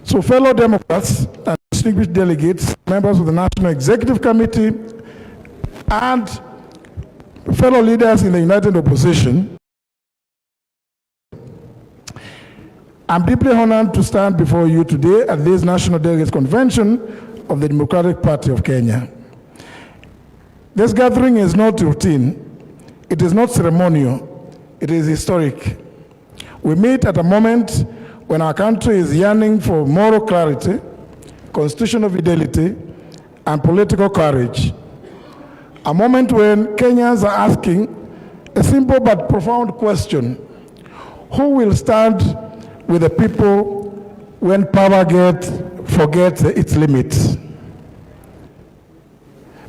So fellow Democrats and distinguished delegates, members of the National Executive Committee, and fellow leaders in the United Opposition, I'm deeply honored to stand before you today at this National Delegates Convention of the Democratic Party of Kenya. This gathering is not routine, it is not ceremonial, it is historic. We meet at a moment when our country is yearning for moral clarity, constitutional fidelity, and political courage. A moment when Kenyans are asking a simple but profound question: who will stand with the people when power forgets its limits?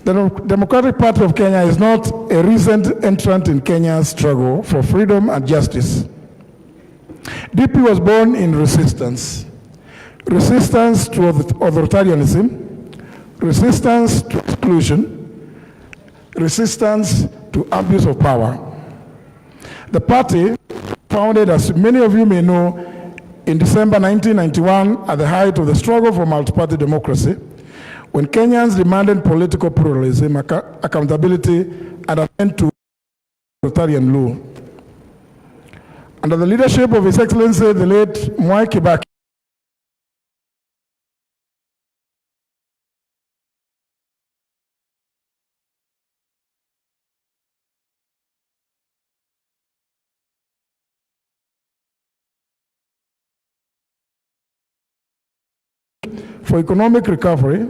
The Democratic Party of Kenya is not a recent entrant in Kenya's struggle for freedom and justice. DP was born in resistance. Resistance to authoritarianism, resistance to exclusion, resistance to abuse of power. The party, founded, as many of you may know, in December 1991 at the height of the struggle for multi-party democracy, when Kenyans demanded political pluralism, accountability, and an end to authoritarian rule. Under the leadership of His Excellency, the late Mwai Kibaki, for economic recovery,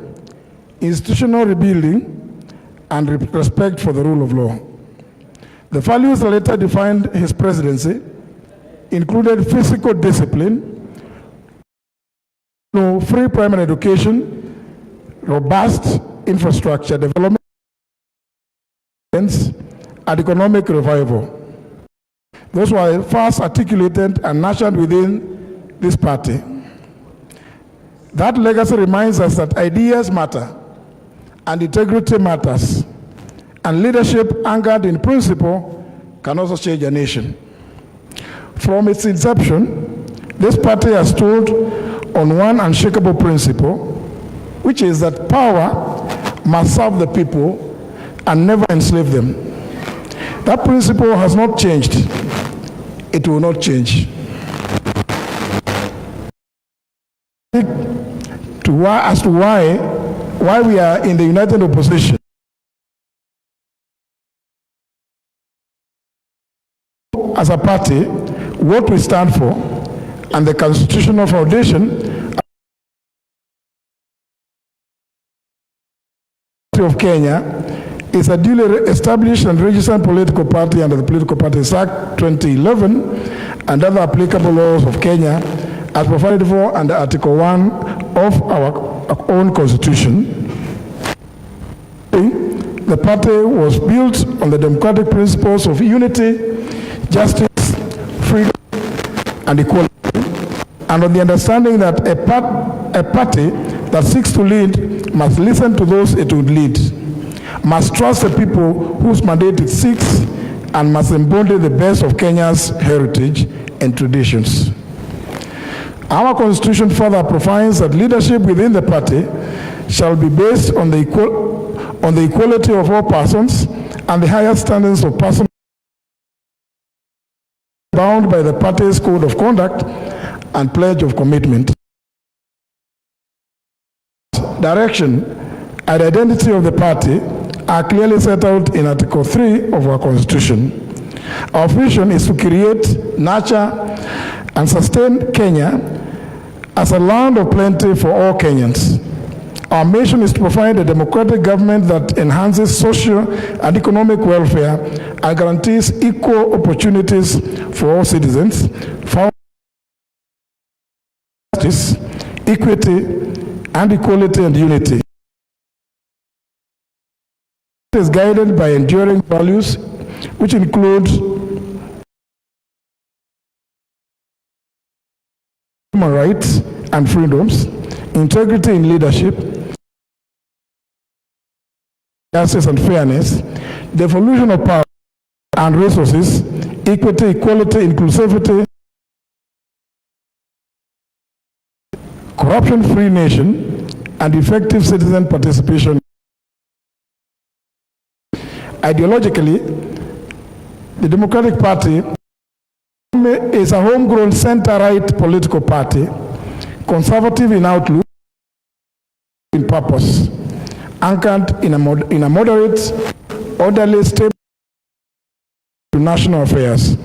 institutional rebuilding, and respect for the rule of law. The values that later defined his presidency included physical discipline, free primary education, robust infrastructure development, and economic revival. Those were first articulated and nurtured within this party. That legacy reminds us that ideas matter, and integrity matters, and leadership anchored in principle can also change a nation. From its inception, this party has stood on one unshakable principle, which is that power must serve the people and never enslave them. That principle has not changed. It will not change. As to why we are in the United Opposition, as a party, what we stand for, and the constitutional foundation of Kenya is a duly established and registered political party under the Political Parties Act 2011 and other applicable laws of Kenya as provided for under Article 1 of our own constitution. The party was built on the democratic principles of unity, justice, freedom, and equality, and on the understanding that a party that seeks to lead must listen to those it would lead, must trust the people whose mandate it seeks, and must embody the best of Kenya's heritage and traditions. Our constitution further provides that leadership within the party shall be based on the equality of all persons and the highest standards of personal bound by the party's code of conduct and pledge of commitment. Direction and identity of the party are clearly set out in Article 3 of our Constitution. Our vision is to create, nurture, and sustain Kenya as a land of plenty for all Kenyans. Our mission is to provide a democratic government that enhances social and economic welfare and guarantees equal opportunities for all citizens, for justice, equity, and equality and unity. It is guided by enduring values, which include human rights and freedoms, integrity in leadership, justice and fairness, the evolution of power and resources, equity, equality, inclusivity, corruption-free nation, and effective citizen participation. Ideologically, the Democratic Party is a homegrown center-right political party, conservative in outlook, in purpose, anchored in a moderate, orderly, stable to national affairs.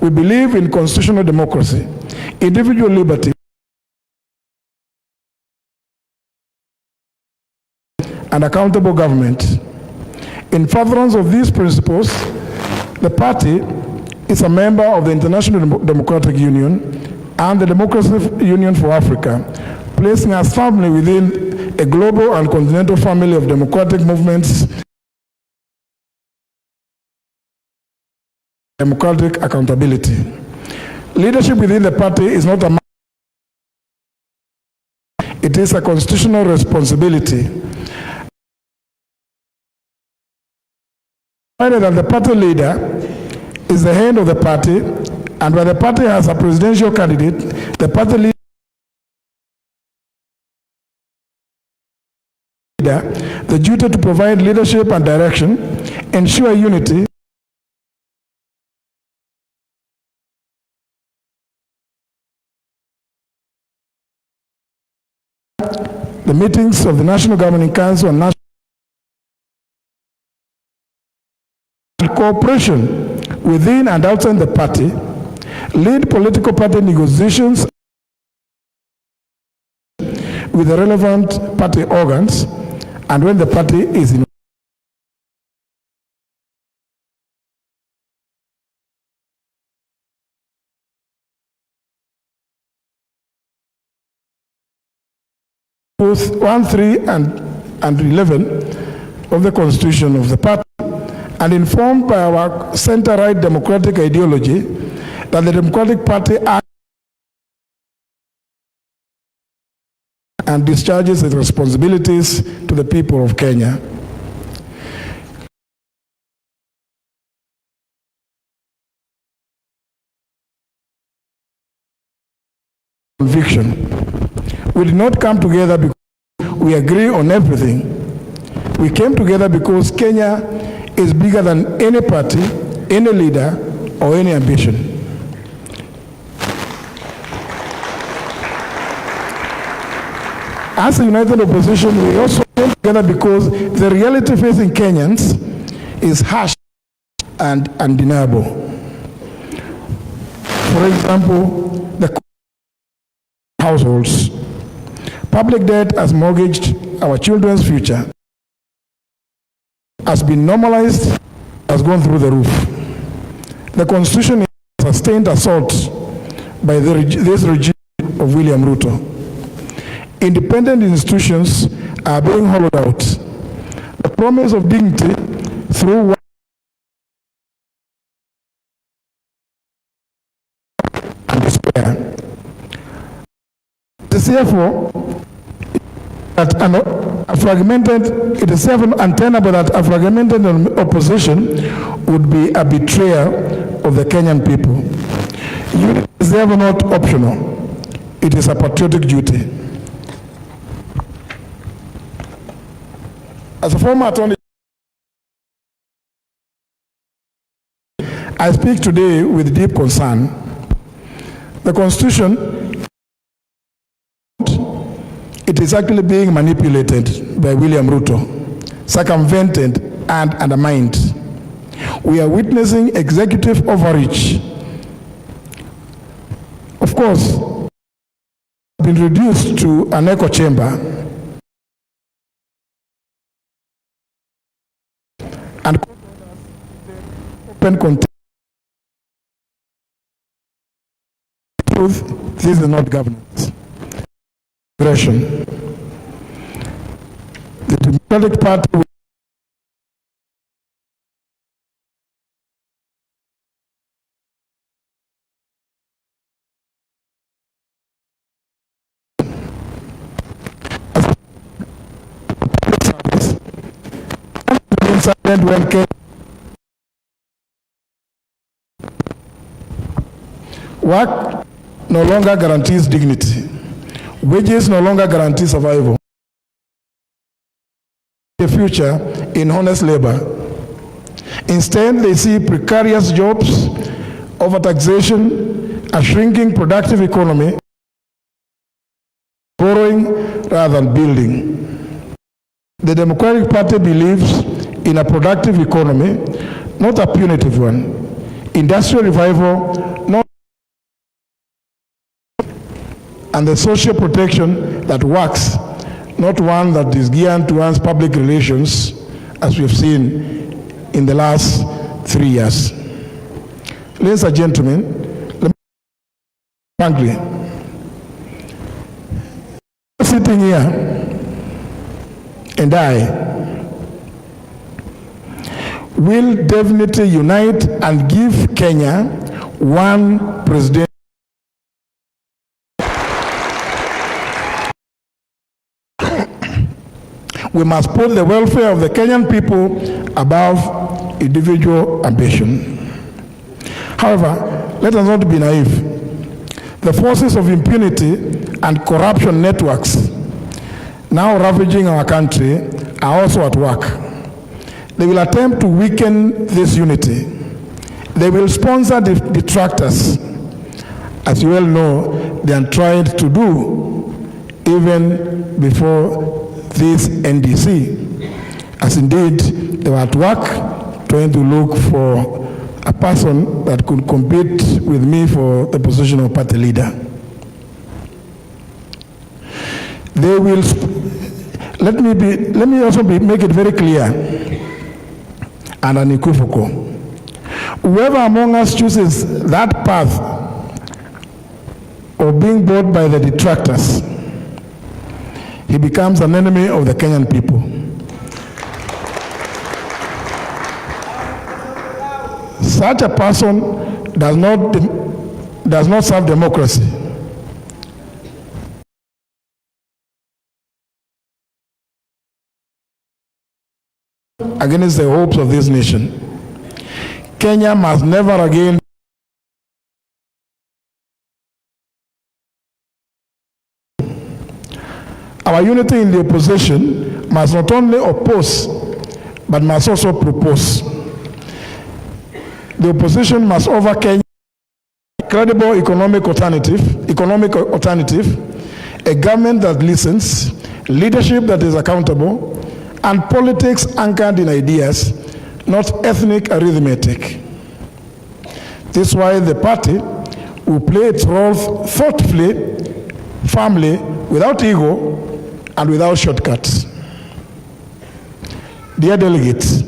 We believe in constitutional democracy, individual liberty, and accountable government. In furtherance of these principles, the party is a member of the International Democratic Union and the Democratic Union for Africa, placing us firmly within a global and continental family of democratic movements, democratic accountability. Leadership within the party is not a it is a constitutional responsibility. That the party leader is the head of the party, and where the party has a presidential candidate, the party leader the duty to provide leadership and direction, ensure unity, the meetings of the National Governing Council and National cooperation within and outside the party, lead political party negotiations with the relevant party organs, and when the party is in both 1, 3, and 11 of the Constitution of the party, and informed by our center-right democratic ideology that the Democratic Party acts and discharges its responsibilities to the people of Kenya. Conviction. We did not come together because we agree on everything. We came together because Kenya is bigger than any party, any leader, or any ambition. As a united opposition, we also came together because the reality facing Kenyans is harsh and undeniable. For example, the households. Public debt has mortgaged our children's future, has been normalized, has gone through the roof. The Constitution is a sustained assault by this regime of William Ruto. Independent institutions are being hollowed out. The promise of dignity through and despair. Therefore, that it is untenable that a fragmented opposition would be a betrayal of the Kenyan people. Unity is therefore not optional. It is a patriotic duty. As a former attorney, I speak today with deep concern. The Constitution, it is actually being manipulated by William Ruto, circumvented and undermined. We are witnessing executive overreach. Of course, been reduced to an echo chamber and open contempt. This is not governance. The Democratic Party when work no longer guarantees dignity. Wages no longer guarantee survival. The future in honest labor. Instead, they see precarious jobs, overtaxation, a shrinking productive economy, borrowing rather than building. The Democratic Party believes in a productive economy, not a punitive one. Industrial revival, not and the social protection that works, not one that is geared towards public relations, as we have seen in the last 3 years. Ladies and gentlemen, let me frankly, sitting here and I will definitely unite and give Kenya one president. We must put the welfare of the Kenyan people above individual ambition. However, let us not be naive. The forces of impunity and corruption networks now ravaging our country are also at work. They will attempt to weaken this unity. They will sponsor detractors, as you well know, they are trying to do even before this NDC, as indeed they were at work trying to look for a person that could compete with me for the position of party leader. They will, let me also make it very clear and unequivocal. Whoever among us chooses that path of being bought by the detractors, he becomes an enemy of the Kenyan people. Such a person does not serve democracy. Against the hopes of this nation. Kenya must never again our unity in the opposition must not only oppose, but must also propose. The opposition must offer Kenya a credible economic alternative, a government that listens, leadership that is accountable, and politics anchored in ideas, not ethnic arithmetic. This is why the party will play its role thoughtfully, firmly, without ego, and without shortcuts. Dear delegates,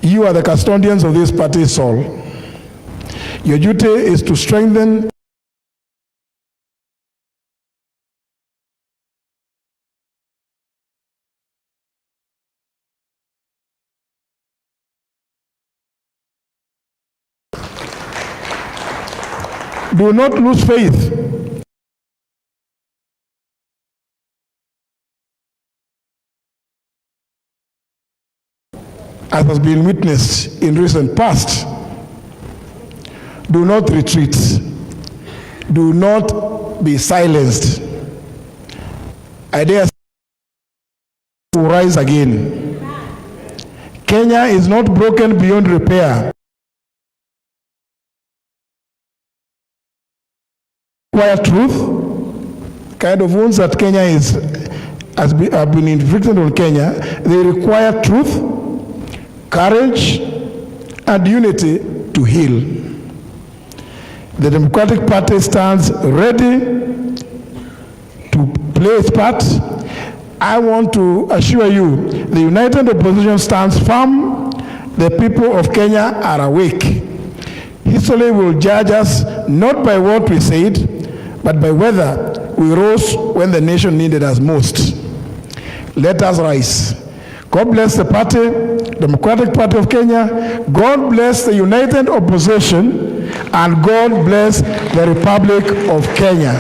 you are the custodians of this party's soul. Your duty is to strengthen do not lose faith. As has been witnessed in recent past. Do not retreat. Do not be silenced. Ideas will rise again. Kenya is not broken beyond repair. Require truth, kind of wounds that Kenya have been inflicted on Kenya, they require truth, courage, and unity to heal. The Democratic Party stands ready to play its part. I want to assure you, the united opposition stands firm. The people of Kenya are awake. History will judge us not by what we said, but by whether we rose when the nation needed us most. Let us rise. God bless the party, Democratic Party of Kenya. God bless the united opposition, and God bless the Republic of Kenya.